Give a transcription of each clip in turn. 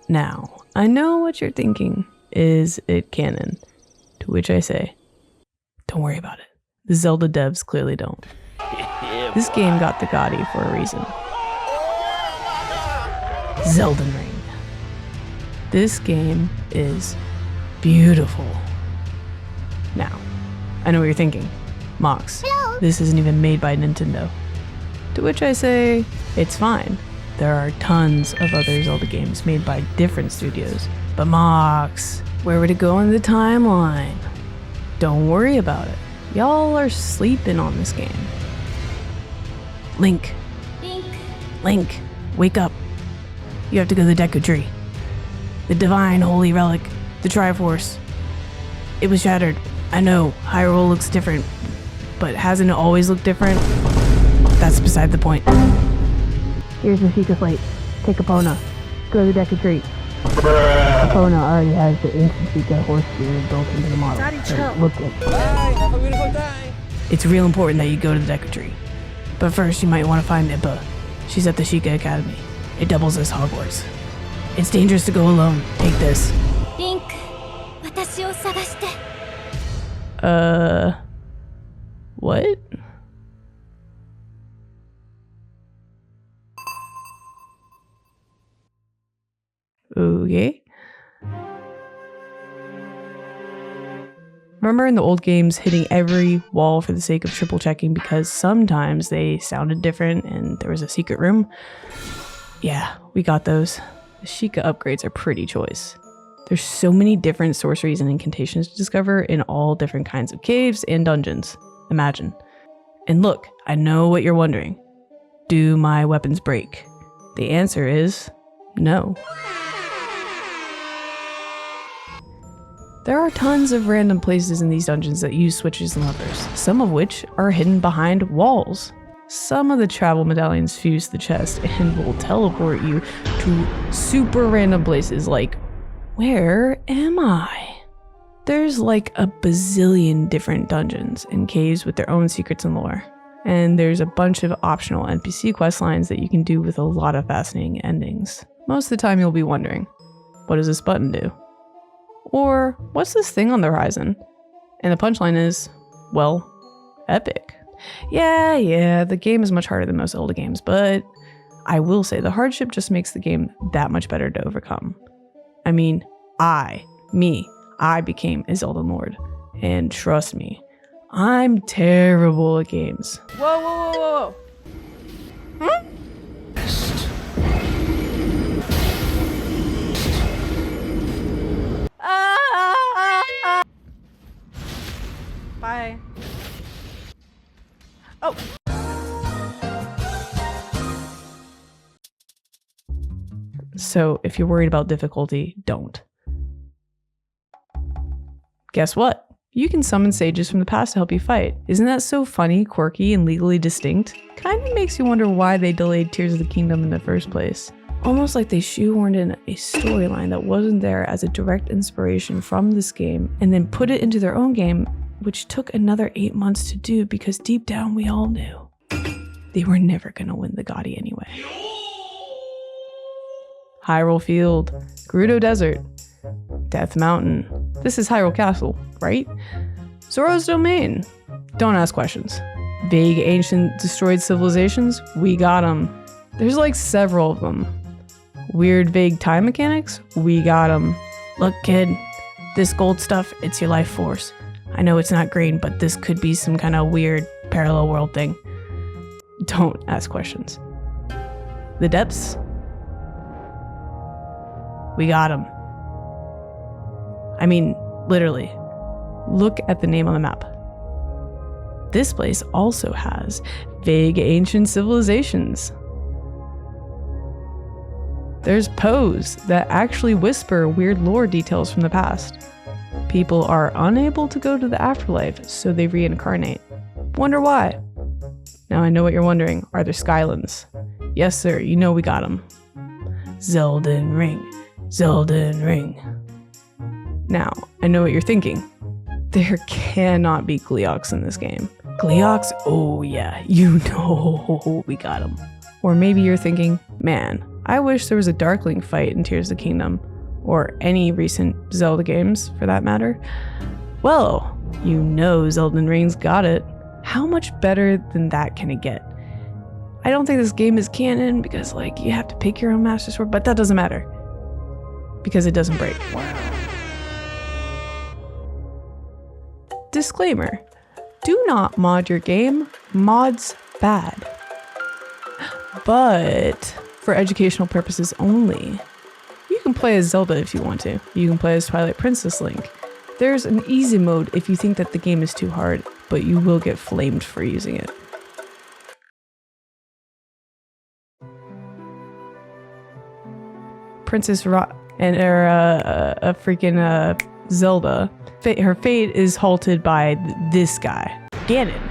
Now, I know what you're thinking. Is it canon? To which I say, don't worry about it. The Zelda devs clearly don't. This game got the Gotti for a reason. Zelden Ring. This game is beautiful. Now, I know what you're thinking. Mox, this isn't even made by Nintendo. To which I say, it's fine. There are tons of other Zelda games made by different studios. But Mox, where would it go in the timeline? Don't worry about it. Y'all are sleeping on this game. Link. Link, wake up. You have to go to the Deku Tree. The divine holy relic, the Triforce. It was shattered. I know, Hyrule looks different, but hasn't it always looked different? That's beside the point. Here's the Sheikah Slate. Take Epona. Go to the Deku Tree. Epona already has the ancient Sheikah horse spirit built into the model. Daddy, chill. Look at it. Bye, have a beautiful day. It's real important that you go to the Deku Tree. But first, you might want to find Impa. She's at the Sheikah Academy. It doubles as Hogwarts. It's dangerous to go alone. Take this. Link, 私を探して。What? Okay. Remember in the old games hitting every wall for the sake of triple checking because sometimes they sounded different and there was a secret room? Yeah, we got those. The Sheikah upgrades are pretty choice. There's so many different sorceries and incantations to discover in all different kinds of caves and dungeons. Imagine. And look, I know what you're wondering. Do my weapons break? The answer is no. There are tons of random places in these dungeons that use switches and levers, some of which are hidden behind walls. Some of the travel medallions fuse to the chest and will teleport you to super random places like, where am I? There's like a bazillion different dungeons and caves with their own secrets and lore. And there's a bunch of optional NPC quest lines that you can do with a lot of fascinating endings. Most of the time you'll be wondering, what does this button do? Or, what's this thing on the horizon? And the punchline is, well, epic. Yeah, the game is much harder than most Zelda games, but I will say the hardship just makes the game that much better to overcome. I mean, I became a Zelda Lord. And trust me, I'm terrible at games. Whoa. Bye. Oh. So if you're worried about difficulty, don't. Guess what? You can summon sages from the past to help you fight. Isn't that so funny, quirky, and legally distinct? Kinda makes you wonder why they delayed Tears of the Kingdom in the first place. Almost like they shoehorned in a storyline that wasn't there as a direct inspiration from this game and then put it into their own game, which took another 8 months to do because deep down we all knew they were never gonna win the Gotti anyway. Hyrule Field, Gerudo Desert, Death Mountain. This is Hyrule Castle, right? Zora's Domain. Don't ask questions. Vague ancient destroyed civilizations? We got them. There's like several of them. Weird vague time mechanics? We got them. Look kid, this gold stuff, it's your life force. I know it's not green, but this could be some kind of weird parallel world thing. Don't ask questions. The depths? We got them. I mean, literally. Look at the name on the map. This place also has vague ancient civilizations. There's Poes that actually whisper weird lore details from the past. People are unable to go to the afterlife, so they reincarnate. Wonder why? Now I know what you're wondering. Are there Skylands? Yes, sir. You know we got them. Zelden Ring. Zelden Ring. Now, I know what you're thinking. There cannot be Gleeoks in this game. Gleeoks? Oh yeah, you know we got them. Or maybe you're thinking, man, I wish there was a Darkling fight in Tears of the Kingdom, or any recent Zelda games for that matter. Well, you know Zelden Ring's got it. How much better than that can it get? I don't think this game is canon because like you have to pick your own Master Sword, but that doesn't matter because it doesn't break. Disclaimer, do not mod your game, mods bad. But for educational purposes only. You can play as Zelda if you want to. You can play as Twilight Princess Link. There's an easy mode if you think that the game is too hard, but you will get flamed for using it. Princess and a freaking Zelda. Her fate is halted by this guy, Ganon.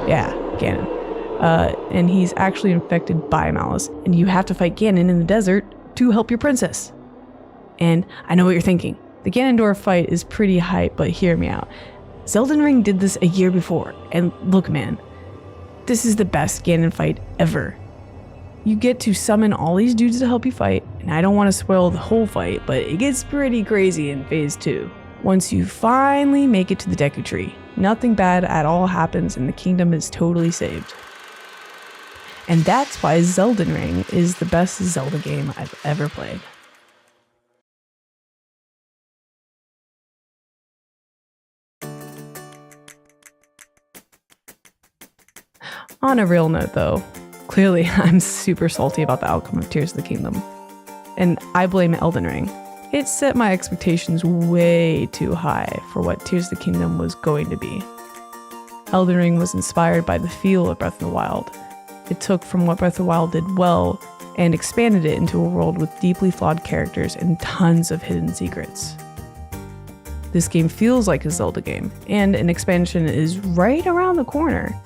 Yeah, Ganon. And he's actually infected by malice, and you have to fight Ganon in the desert to help your princess. And I know what you're thinking. The Ganondorf fight is pretty hype, but hear me out. Zelden Ring did this a year before, and look man, this is the best Ganon fight ever. You get to summon all these dudes to help you fight, and I don't want to spoil the whole fight, but it gets pretty crazy in phase 2. Once you finally make it to the Deku Tree, nothing bad at all happens and the kingdom is totally saved. And that's why Zelden Ring is the best Zelda game I've ever played. On a real note though, clearly I'm super salty about the outcome of Tears of the Kingdom. And I blame Elden Ring. It set my expectations way too high for what Tears of the Kingdom was going to be. Elden Ring was inspired by the feel of Breath of the Wild. It took from what Breath of the Wild did well and expanded it into a world with deeply flawed characters and tons of hidden secrets. This game feels like a Zelda game, and an expansion is right around the corner.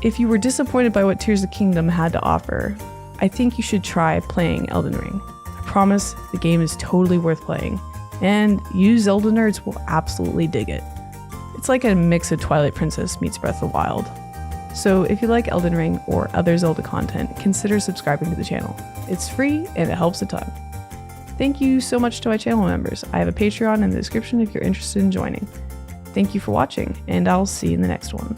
If you were disappointed by what Tears of the Kingdom had to offer, I think you should try playing Elden Ring. I promise the game is totally worth playing, and you Zelda nerds will absolutely dig it. It's like a mix of Twilight Princess meets Breath of the Wild. So if you like Elden Ring or other Zelda content, consider subscribing to the channel. It's free and it helps a ton. Thank you so much to my channel members. I have a Patreon in the description if you're interested in joining. Thank you for watching, and I'll see you in the next one.